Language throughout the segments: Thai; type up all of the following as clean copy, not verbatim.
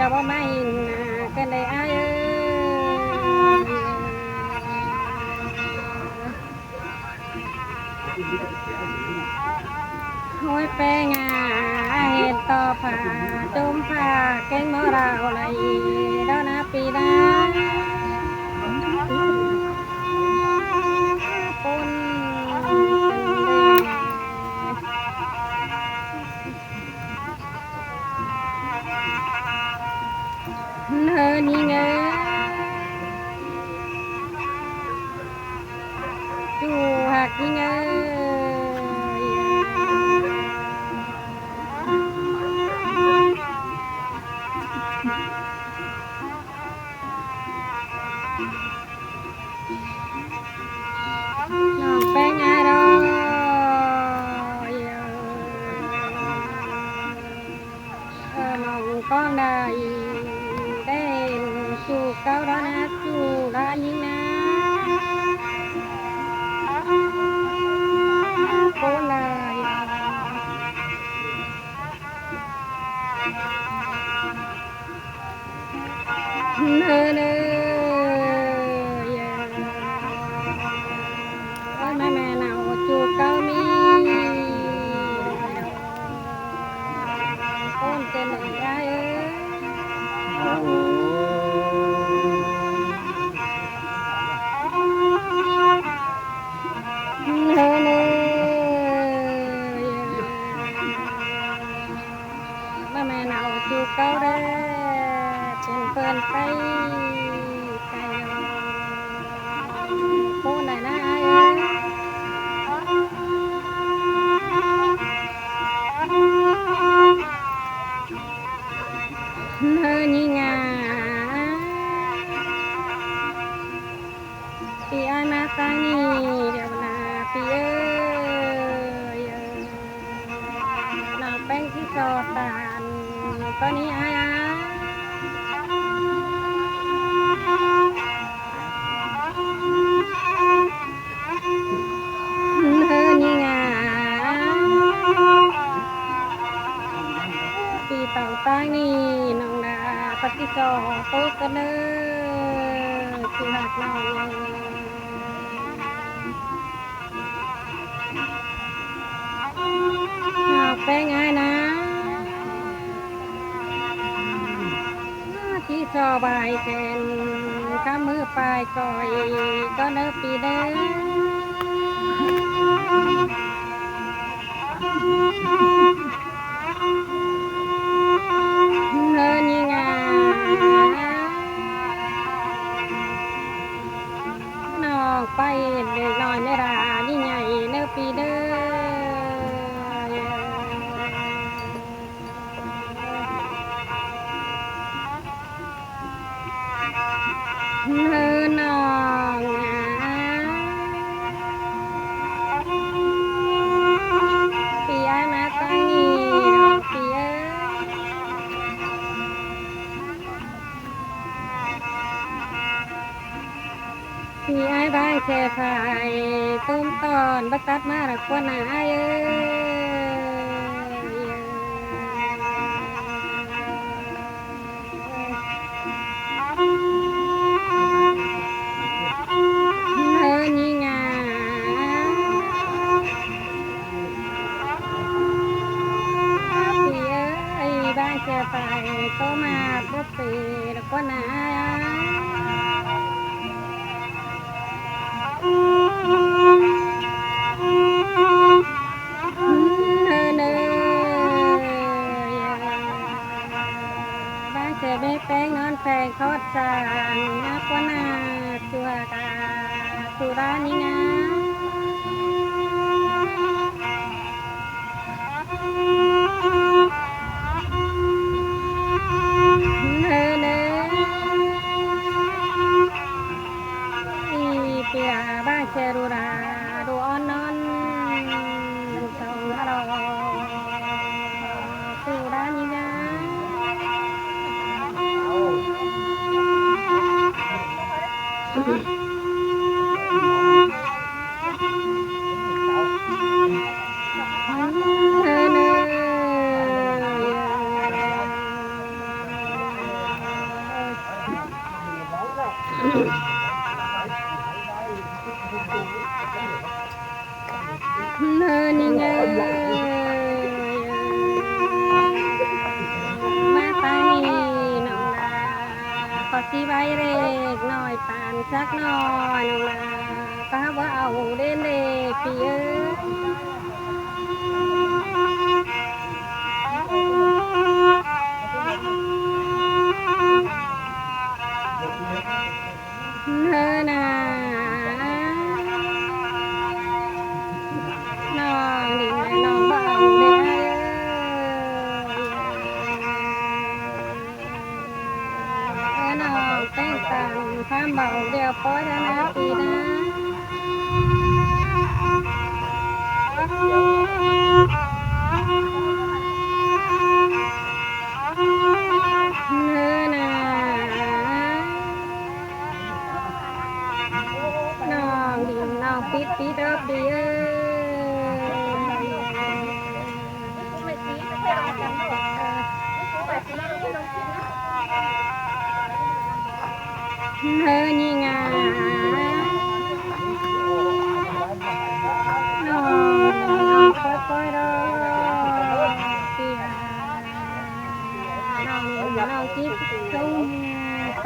ก็บ่มาหินกันได้อ้ายเอ้ยห้อยแป้งเห็ดต่อผ้าจมผ้าแกงมะราวไหลดอกนาปีดาปนเนินยิงจูหักยิงน้องแป้งรอน้องก้องได้จูเก้าร้านนะจูร้านยิงนะโคนเลยเนอแม่เนาจูเก้ามีโคนเจนเลยได้แม่เนาจูเก้าได้เป็นเปิ้นไปไกลโคนไหนนะเนินยิงปีอาณาตานีเดี๋ยวนาปีเอ้ยน้องแป้งที่สอดตานตอนนี้เนินยิงปีเป่าตานีน้องนาปฏิจอโตกันเนอคือหักน้องแป้งนะที่ชอบใบแทนข้ามือปลายก่อยก็เนอปีเด้อเนินยิงน้องไปเด็กน้อยไม่รายิ่งใหญ่เนอปีเด้อเนินน้องปีอาณาตานีปีเอ้ยปีไอ้บ้านแค่พายต้มตอนบักตัดมาหลักกว่าหนาเอ้จะไปโตมาพบปีแล้วก็นาบ้านจะไม่แป้งนอนแพงทอดจานนักว่านาตัวตาสุรานี่นะบ้านเชรุราดูอ่อนนอนสองเราสุรานี่นะ เนินนี่เงยมาไปน้องนาขอสิไว้เล็กน้อยปานสักน้อยน้องนาก็ว่าเอาเล่นเล็กพี่เอ้เนินน่ะน้องดิแม่น้องบ่เอาเด้น้องแป้งตันความเบาเดียวพอแล้วนะพี่นะเนินน่ะน้องดินน้องปิดเด้อพี่เอ้ยเนินนี่งาน้องค่อยๆเด้อพี่น้องคิดจงไป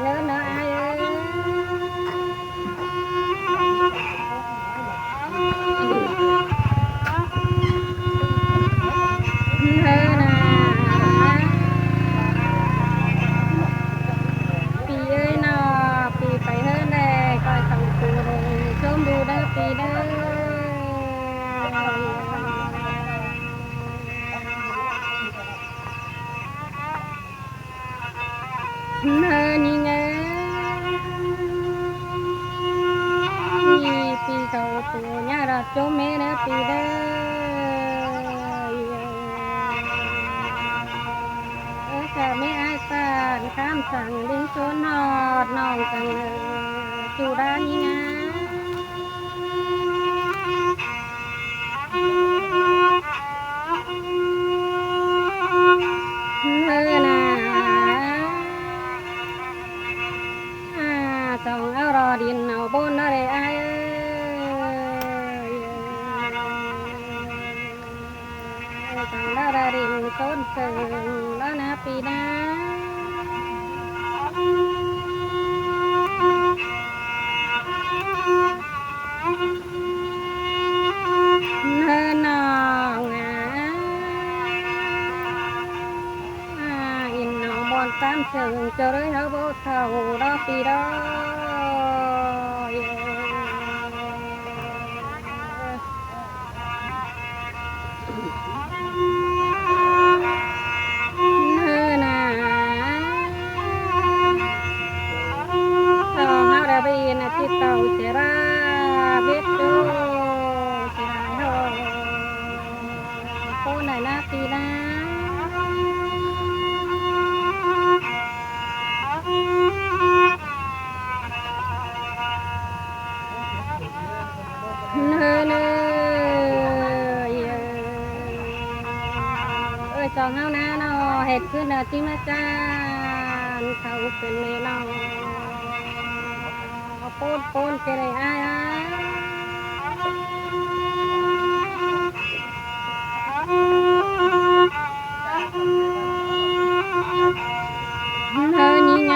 เลิศนะอายเอ้ยเนินน่ะพี่เอ้ยน้อพี่ไปเฮินแลก้อยเข้าสู่เด้อชมดูเด้อพี่เด้อเนินนี่ไงนี่พี่เข้าสู่ญาติโจมแม่เด้อพี่เด้อแต่ไม่อายสานข้ามสั่งลิงโซนหอดน้องจังเลยจูด้านนี้นะเธอน่ะต้องเอารอดินเอาบนอะไรอายต้องได้รอดินโซนเสริมแล้วนะปีนะเธอน้องอินน้องบอนตามเชิงเจอเลยเขาโบเท่าดอกปีดอยเธอน่ะต่อเฮาได้ไปนะที่เต่าเสราเบ็ดโตเสราโฮโคไหนนะปีนะเธอเลยจองเฮานะเนาะเฮ็ดขึ้นน่ะจริงนะจานเขาเป็นแม่น้องโปนเกเรอายเธอนี่ไง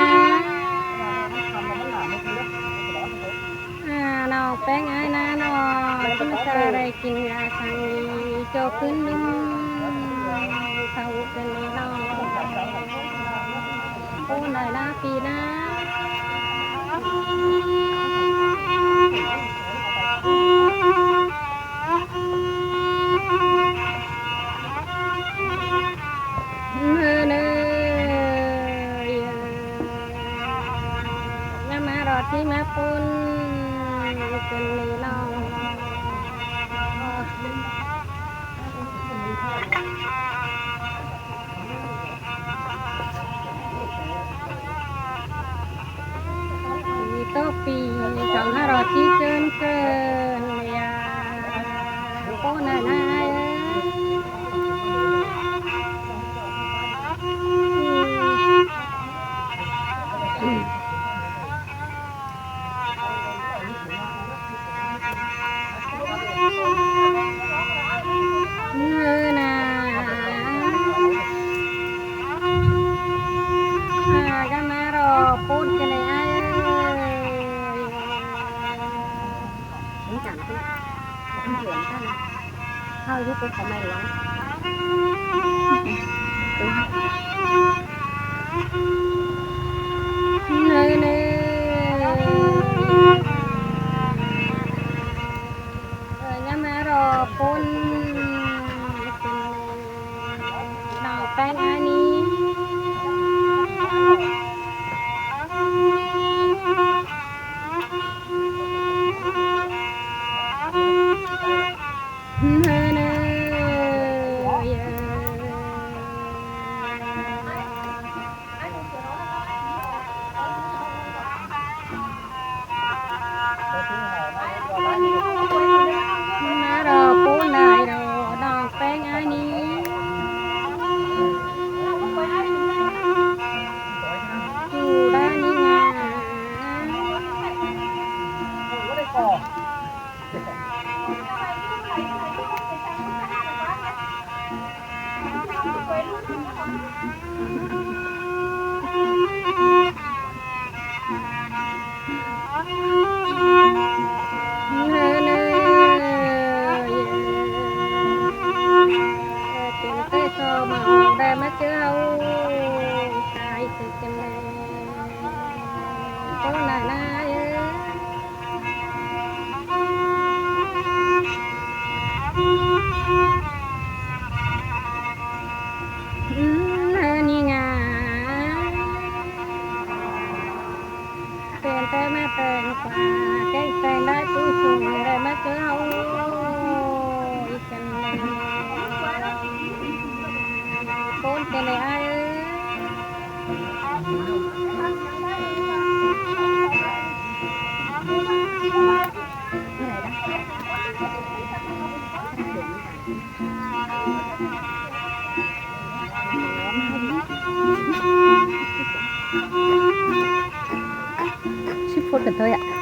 น้องแป้งอายนะน้องที่มาอะไรกินยาสังโจขึ้นนุ่มเขาเป็นแม่น้องโอ้ไหนนะปีนะเธอเลยน้ำมารอที่มาปุนเป็นแม่น้อง ก็มารอปูนกันเลยอ้ายเอ้ยนี่จังที่มันเหลืองกันนะเข้ายุคเขาไม่หลวงเนยเนยก็มารอปูนดอกแป้งอันนี้เนยเนยมารอปูนได้ดอกแป้งอันนี้อยู่ด้านนี้งาเนยเนยเต็มเต้โซมาได้มาเจอเอาตายสึกกันเลยต้นหน้าหน้าเอ้นี่ไงเป็นแต่มาเป็นกว่าแก้แต่งได้ผู้ชมได้มาเจอเอาอีกกันเลยต้นกันเลยไอ้ชิพูดกันเถอะ